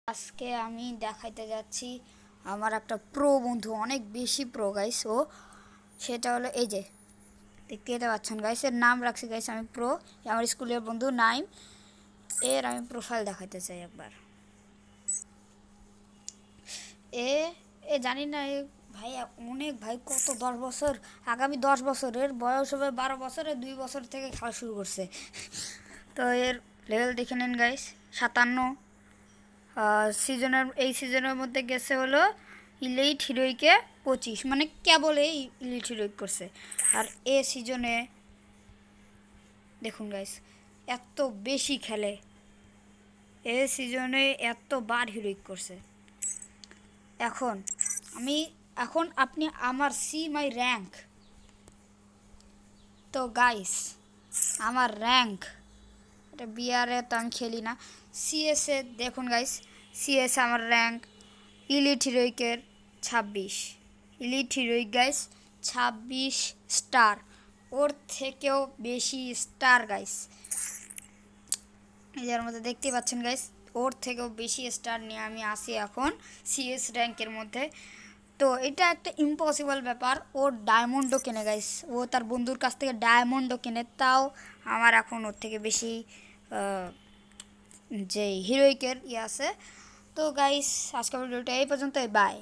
আজকে আমি দেখাইতে যাচ্ছি আমার একটা প্রো বন্ধু, অনেক বেশি প্রো গাইস। সেটা হলো এই যে দেখতে পাচ্ছেন গাইস, এর নাম রাখছি গাইস আমি প্রো। আমার স্কুলের বন্ধু নাইম, এর আমি প্রোফাইল দেখাইতে চাই একবার। এ এ জানি না এ ভাই অনেক ভাই কত 10 বছর, আগামী 10 বছরের বয়স হবে 12 বছরে, 2 বছর থেকে খেলা শুরু করছে। তো এর লেভেল দেখে নেন গাইস, 57। এই সিজনের মধ্যে গেছে হলো ইলিট হিরোইকে 25, মানে কেবল এই ইলিট হিরোইক করছে। আর এ সিজনে দেখুন গাইস এত বেশি খেলে, এ সিজনে এতবার হিরোইক করছে। এখন আপনি আমার সি মাই র্যাঙ্ক। তো গাইস আমার র্যাঙ্ক, এটা বিআরে তো আমি খেলি না, সিএসএ দেখুন গাইস, সিএস আমার র্যাঙ্ক ইলিট হিরোইকের 26। ইলিট হিরোইক গাইস 26 স্টার, ওর থেকেও বেশি স্টার গাইস। এর মধ্যে দেখতে পাচ্ছেন গাইস, ওর থেকেও বেশি স্টার নিয়ে আমি আসি এখন সিএস র্যাঙ্কের মধ্যে। তো এটা একটা ইম্পসিবল ব্যাপার, ওর ডায়মন্ডও কেনে গাইস, ও তার বন্ধুর কাছ থেকে ডায়মন্ডও কেনে, তাও আমার এখন ওর থেকে বেশি যে হিরোইকের আছে। তো গাইস আজকের ভিডিওটা এই পর্যন্তই, বাই।